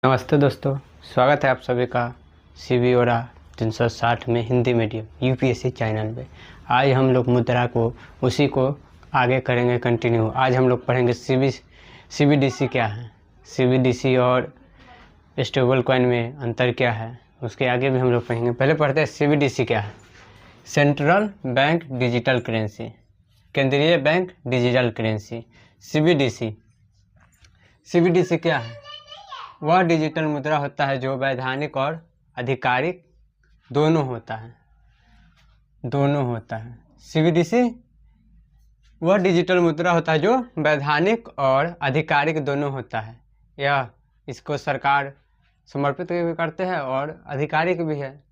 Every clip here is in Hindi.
नमस्ते दोस्तों, स्वागत है आप सभी का CBORA 360 में हिंदी मीडियम UPSC चैनल में। आज हम लोग मुद्रा को उसी को आगे करेंगे कंटिन्यू। आज हम लोग पढ़ेंगे CBDC क्या है, CBDC और स्टेबल कॉइन में अंतर क्या है, उसके आगे भी हम लोग पढ़ेंगे। पहले पढ़ते हैं CBDC क्या है। सेंट्रल बैंक डिजिटल करेंसी, केंद्रीय बैंक डिजिटल करेंसी। CBDC क्या है? वह डिजिटल मुद्रा होता है जो वैधानिक और आधिकारिक दोनों होता है। CBDC वह डिजिटल मुद्रा होता है जो वैधानिक और आधिकारिक दोनों होता है। यह इसको सरकार समर्पित भी करते हैं और आधिकारिक भी है।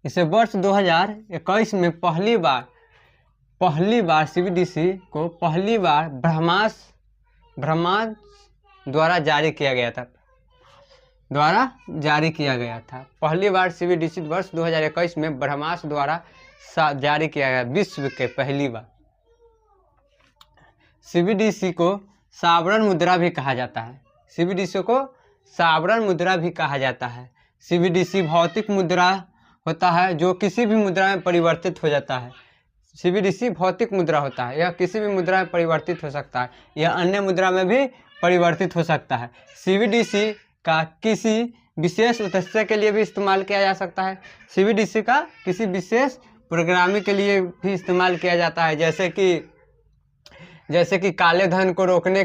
इसे वर्ष 2021 में पहली बार CBDC को ब्रह्मांड द्वारा जारी किया गया था। पहली बार CBDC वर्ष 2021 में ब्रह्मांड द्वारा जारी किया गया, विश्व के पहली बार। CBDC को सावरण मुद्रा भी कहा जाता है। CBDC भौतिक मुद्रा होता है जो किसी भी मुद्रा में परिवर्तित हो जाता है। CBDC भौतिक मुद्रा होता है, यह किसी भी मुद्रा में परिवर्तित हो सकता है, यह अन्य मुद्रा में भी परिवर्तित हो सकता है। CBDC का किसी विशेष उद्देश्य के लिए भी इस्तेमाल किया जा सकता है। CBDC का किसी विशेष प्रोग्रामिंग के लिए भी इस्तेमाल किया जाता है, जैसे कि काले धन को रोकने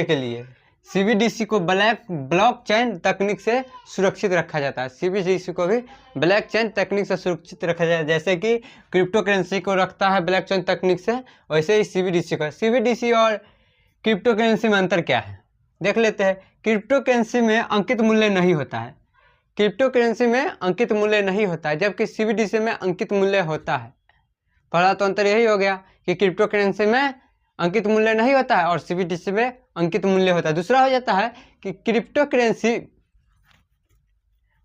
के लिए CBDC को ब्लॉकचेन तकनीक से सुरक्षित रखा जाता है। CBDC को भी ब्लॉकचेन तकनीक से सुरक्षित रखा जाता है, जैसे कि क्रिप्टो करेंसी को रखता है ब्लॉकचेन तकनीक से, वैसे ही CBDC और क्रिप्टो करेंसी में अंतर क्या है देख लेते हैं। क्रिप्टो करेंसी में अंकित मूल्य नहीं होता है, जबकि CBDC में अंकित मूल्य होता है। पहला तो अंतर यही हो गया कि क्रिप्टो करेंसी में अंकित मूल्य नहीं होता है और CBDC में अंकित मूल्य होता है। दूसरा हो जाता है कि क्रिप्टो करेंसी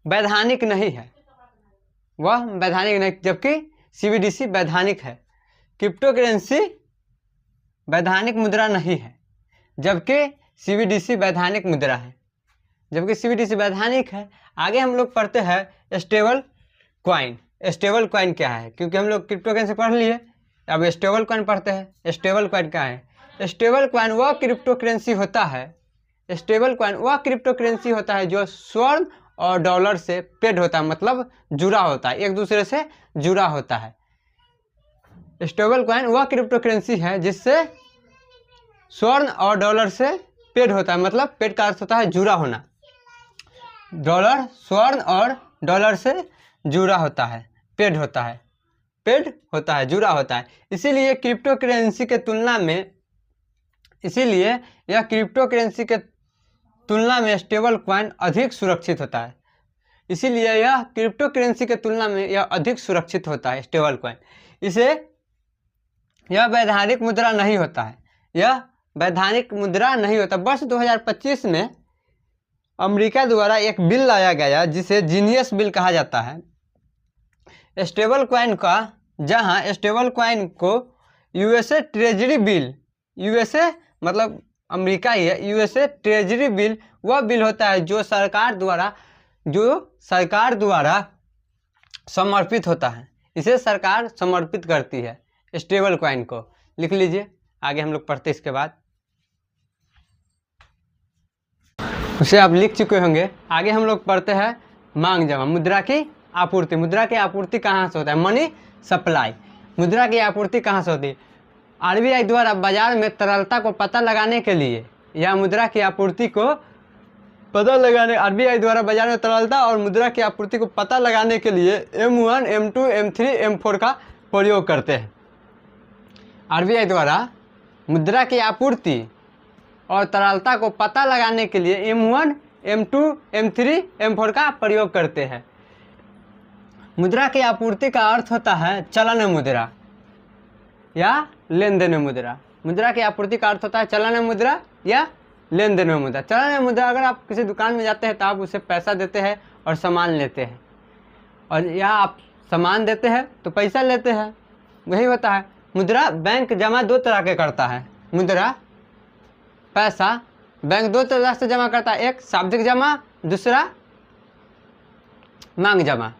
वैधानिक नहीं है, जबकि CBDC वैधानिक है। क्रिप्टो करेंसी वैधानिक मुद्रा नहीं है, जबकि CBDC वैधानिक मुद्रा है, जबकि CBDC वैधानिक है। आगे हम लोग पढ़ते हैं स्टेबल कॉइन क्या है, क्योंकि हम लोग क्रिप्टो करेंसी पढ़ लिए, अब स्टेबल कॉइन पढ़ते हैं। स्टेबल कॉइन क्या है? स्टेबल कॉइन वह क्रिप्टो करेंसी होता है जो स्वर्ण और डॉलर से पेड होता है, मतलब जुड़ा होता है, एक दूसरे से जुड़ा होता है। स्टेबल कॉइन वह क्रिप्टो करेंसी है जिससे स्वर्ण और डॉलर से पेड होता है, मतलब पेड का अर्थ होता है जुड़ा होना। स्वर्ण और डॉलर से जुड़ा होता है, पेड होता है, जुड़ा होता है। इसीलिए यह क्रिप्टो करेंसी के तुलना में स्टेबल कॉइन अधिक सुरक्षित होता है। स्टेबल कॉइन यह वैधानिक मुद्रा नहीं होता है, वर्ष 2025 में अमेरिका द्वारा एक बिल लाया गया जिसे जीनियस बिल कहा जाता है। स्टेबल कॉइन का, जहां स्टेबल कॉइन को USA ट्रेजरी बिल, USA मतलब अमेरिका ही है, USA ट्रेजरी बिल वह बिल होता है जो सरकार द्वारा समर्पित होता है। इसे सरकार समर्पित करती है, स्टेबल कॉइन को। लिख लीजिए, आगे हम लोग पढ़ते इसके बाद उसे आप लिख चुके होंगे। आगे हम लोग पढ़ते हैं मांग जमा, मुद्रा की आपूर्ति कहाँ से होता है? Money supply. मुद्रा की आपूर्ति कहाँ से होती है? RBI द्वारा बाजार में तरलता को पता लगाने के लिए, या मुद्रा की आपूर्ति को RBI द्वारा बाजार में तरलता और मुद्रा की आपूर्ति को पता लगाने के लिए M1, M2, M3, M4 का प्रयोग करते हैं। RBI द्वारा मुद्रा की आपूर्ति और तरलता को पता लगाने के लिए M1, M2, M3, M4 का प्रयोग करते हैं। मुद्रा की आपूर्ति का अर्थ होता है चलन मुद्रा या लेन देन मुद्रा। मुद्रा की आपूर्ति का अर्थ होता है चलन मुद्रा या लेन देन मुद्रा। चलन मुद्रा, अगर आप किसी दुकान में जाते हैं तो आप उसे पैसा देते हैं और सामान लेते हैं, और या आप सामान देते हैं तो पैसा लेते हैं, वही होता है। मुद्रा बैंक जमा दो तरह के करता है। मुद्रा पैसा बैंक दो तरह से जमा करता है, एक शाब्दिक जमा, दूसरा मांग जमा।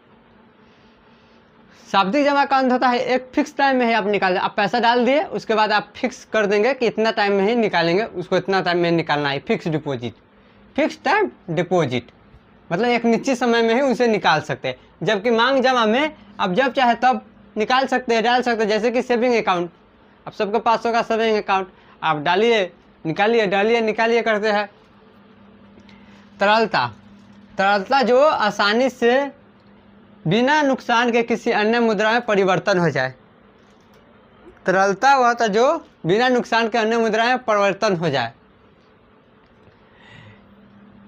शाब्दिक जमा का अंत होता है एक फिक्स टाइम में ही आप निकाल, आप पैसा डाल दिए, उसके बाद आप फिक्स कर देंगे कि इतना टाइम में ही निकालेंगे, उसको इतना टाइम में निकालना है, fix deposit, fix time deposit, मतलब एक निश्चित समय में ही उसे निकाल सकते हैं। जबकि मांग जमा में आप जब चाहे तब निकाल सकते हैं, डाल सकते हैं, जैसे कि सेविंग अकाउंट, आप सबके पास होगा सेविंग अकाउंट, आप डालिए निकालिए, डालिए निकालिए करते हैं। तरलता, तरलता जो आसानी से बिना नुकसान के किसी अन्य मुद्रा में परिवर्तन हो जाए। तरलता वह था जो बिना नुकसान के अन्य मुद्रा में परिवर्तन हो जाए।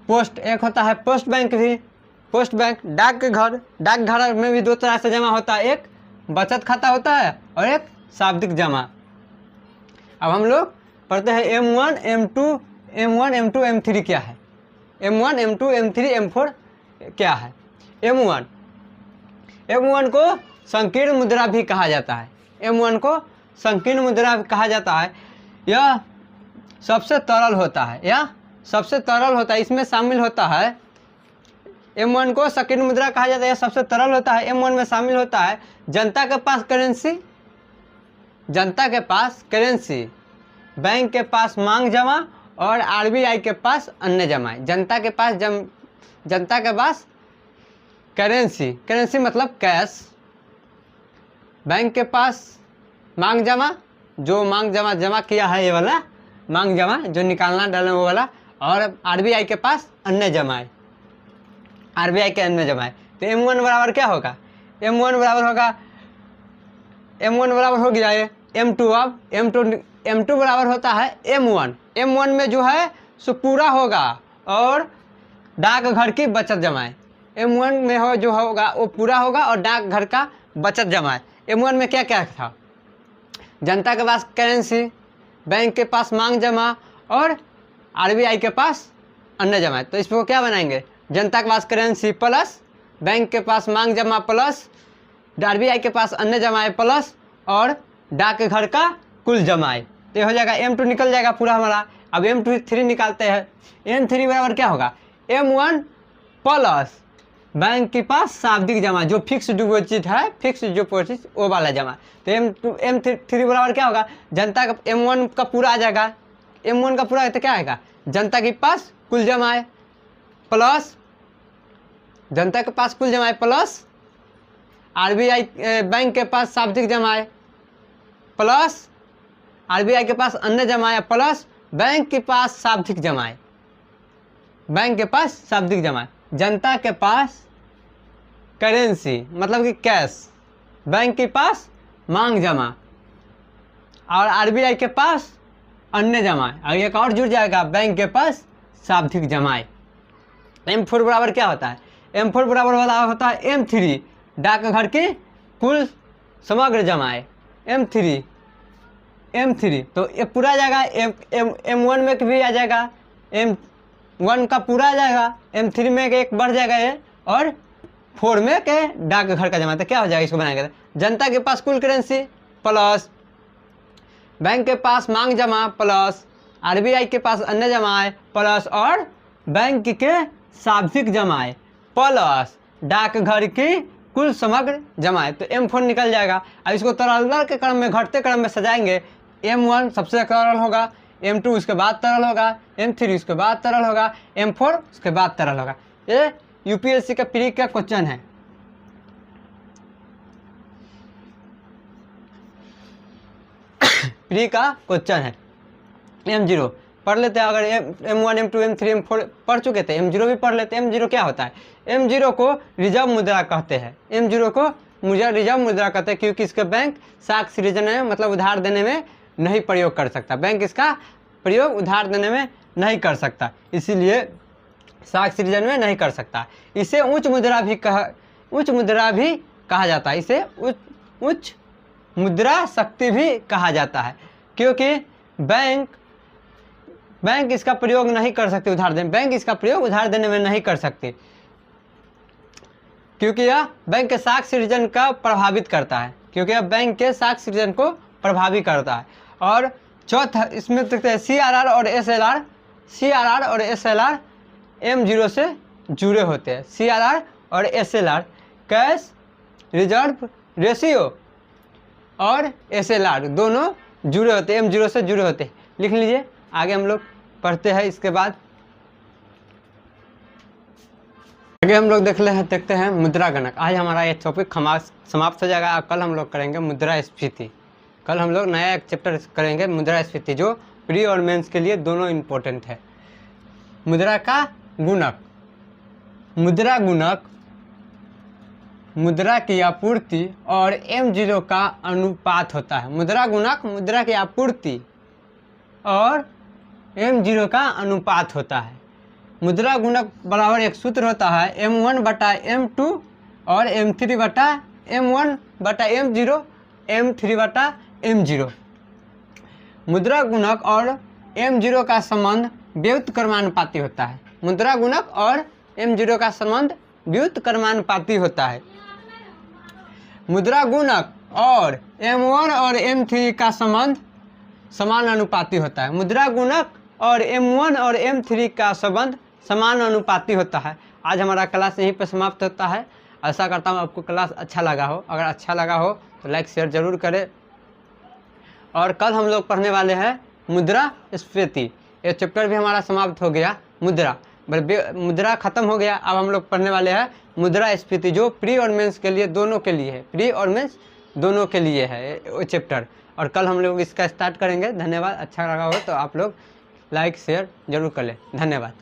पोस्ट, एक होता है पोस्ट बैंक भी, पोस्ट बैंक, डाकघर, डाकघर में भी दो तरह से जमा होता है, एक बचत खाता होता है और एक शाब्दिक जमा। अब हम लोग पढ़ते हैं M1 M2 M3 क्या है, M1 M2 M3 M4 क्या है। M1 को संकीर्ण मुद्रा भी कहा जाता है, M1 को संकीर्ण मुद्रा भी कहा जाता है। यह सबसे तरल होता है, यह सबसे तरल होता है, इसमें शामिल होता है, M1 को संकीर्ण मुद्रा कहा जाता है, यह सबसे तरल होता है। M1 में शामिल होता है जनता के पास करेंसी, जनता के पास करेंसी, बैंक के पास मांग जमा और RBI के पास अन्य जमाएं। जनता के पास करेंसी, करेंसी मतलब कैश, बैंक के पास मांग जमा, जो मांग जमा किया है ये वाला मांग जमा जो निकालना डालना वो वाला, और RBI के पास अन्य जमाएं, RBI के अन्य जमाएं। तो M1 बराबर क्या होगा, M1 बराबर हो गया ये M2। अब M2 बराबर होता है M1 में जो है सो पूरा होगा और डाकघर की बचत जमाएं। M1 में हो जो होगा वो पूरा होगा और डाकघर का बचत जमाएं। M1 में क्या क्या था, जनता के पास करेंसी, बैंक के पास मांग जमा और RBI के पास अन्य जमाएं। तो इसको क्या बनाएंगे, जनता के पास करेंसी प्लस बैंक के पास मांग जमा प्लस RBI के पास अन्य जमाएं प्लस और डाकघर का कुल जमाएं। तो हो जाएगा M2 निकल जाएगा पूरा हमारा। अब M3 निकालते हैं, M3 बराबर क्या होगा, M1 प्लस बैंक के पास शाब्दिक जमा जो फिक्स डिपॉजिट है, फिक्स डिपॉजिट वो वाला जमा। तो M3 बराबर क्या होगा, जनता का M1 का पूरा आ जाएगा, M1 का पूरा है तो क्या आएगा, जनता के पास कुल जमाएं प्लस जनता के पास कुल जमाएं प्लस RBI बैंक के पास शाब्दिक जमाएं प्लस RBI के पास अन्य जमाएं प्लस बैंक के पास शाब्दिक जमाएं, बैंक के पास शाब्दिक जमाएं, जनता के पास करेंसी मतलब कि कैश, बैंक के पास मांग जमा और RBI के पास अन्य जमाएं, और एक और जुड़ जाएगा बैंक के पास शाब्दिक जमाएं। M4 बराबर क्या होता है, M4 बराबर वाला होता है M3 डाकघर की कुल समग्र जमाएं। M3 तो ये पूरा आ जाएगा, M1 में भी आ जाएगा, M1 का पूरा आ जाएगा, M3 में एक बढ़ जाएगा ये, और 4 में के डाकघर का जमा। तो क्या हो जाएगा, इसको बनाएंगे जनता के पास कुल करेंसी प्लस बैंक के पास मांग जमा प्लस RBI के पास अन्य जमाएं प्लस और बैंक के शाब्दिक जमाएं प्लस डाकघर की कुल समग्र जमाएं। तो M4 निकल जाएगा। अब इसको तरलता के क्रम में, घटते क्रम में सजाएंगे, M1 सबसे तरल होगा, M2 उसके बाद तरल होगा, M3 उसके बाद तरल होगा, M4 उसके बाद तरल होगा। ये UPSC का प्री का क्वेश्चन है। प्री का क्वेश्चन है। M0 पढ़ लेते हैं, अगर M1 M2 M3 M4 पढ़ चुके थे, M0 भी पढ़ लेते हैं। M0 क्या होता है, M0 को रिजर्व मुद्रा कहते हैं, M0 को रिजर्व मुद्रा कहते हैं, क्योंकि इसके बैंक साख सृजन में मतलब उधार देने में नहीं प्रयोग कर सकता, बैंक इसका प्रयोग उधार देने में नहीं कर सकता, इसीलिए साख सृजन में नहीं कर सकता। इसे उच्च मुद्रा भी कहा जाता है, इसे उच्च मुद्रा शक्ति भी कहा जाता है, क्योंकि बैंक इसका प्रयोग नहीं कर सकते उधार देने, बैंक इसका प्रयोग उधार देने में नहीं कर सकते, क्योंकि यह बैंक के साख सृजन का प्रभावित करता है, क्योंकि यह बैंक के साख सृजन को प्रभावित करता है। और चौथा इसमें देखते हैं CRR और SLR, CRR और SLR M0 से जुड़े होते हैं। CRR और SLR कैश रिजर्व रेशियो और SLR दोनों जुड़े होते हैं, M0 से जुड़े होते हैं। लिख लीजिए, आगे हम लोग पढ़ते हैं। इसके बाद आगे हम लोग देखते हैं मुद्रा गणक। आज हमारा ये टॉपिक समाप्त हो जाएगा। कल हम लोग करेंगे मुद्रास्फीति। कल हम लोग नया एक चैप्टर करेंगे मुद्रास्फीति, जो प्री और मेंस के लिए दोनों इम्पोर्टेंट है। मुद्रा का गुणक, मुद्रा गुणक मुद्रा की आपूर्ति और M0 का अनुपात होता है। मुद्रा गुणक मुद्रा की आपूर्ति और M0 का अनुपात होता है। मुद्रा गुणक बराबर एक सूत्र होता है M1 बटा M2 और M3 बटा M1 बटा M0 M3 बटा M0। मुद्रा गुणक और M0 का संबंध व्युत्क्रमानुपाती होता है। मुद्रा गुणक और M0 का संबंध व्युत्क्रमानुपाती होता है। मुद्रा गुणक और M1 और M3 का संबंध समानुपाती होता है। मुद्रा गुणक और M1 और M3 का संबंध समानुपाती होता है। आज हमारा क्लास यहीं पर समाप्त होता है। आशा करता हूँ आपको क्लास अच्छा लगा हो। अगर अच्छा लगा हो तो लाइक शेयर जरूर करें। और कल हम लोग पढ़ने वाले हैं मुद्रास्फीति। ये चैप्टर भी हमारा समाप्त हो गया। मुद्रा खत्म हो गया। अब हम लोग पढ़ने वाले हैं मुद्रास्फीति, जो प्री और मेंस के लिए दोनों के लिए है। प्री और मेंस दोनों के लिए है वो चैप्टर। और कल हम लोग इसका स्टार्ट करेंगे। धन्यवाद। अच्छा लगा हो तो आप लोग लाइक शेयर जरूर कर लें। धन्यवाद।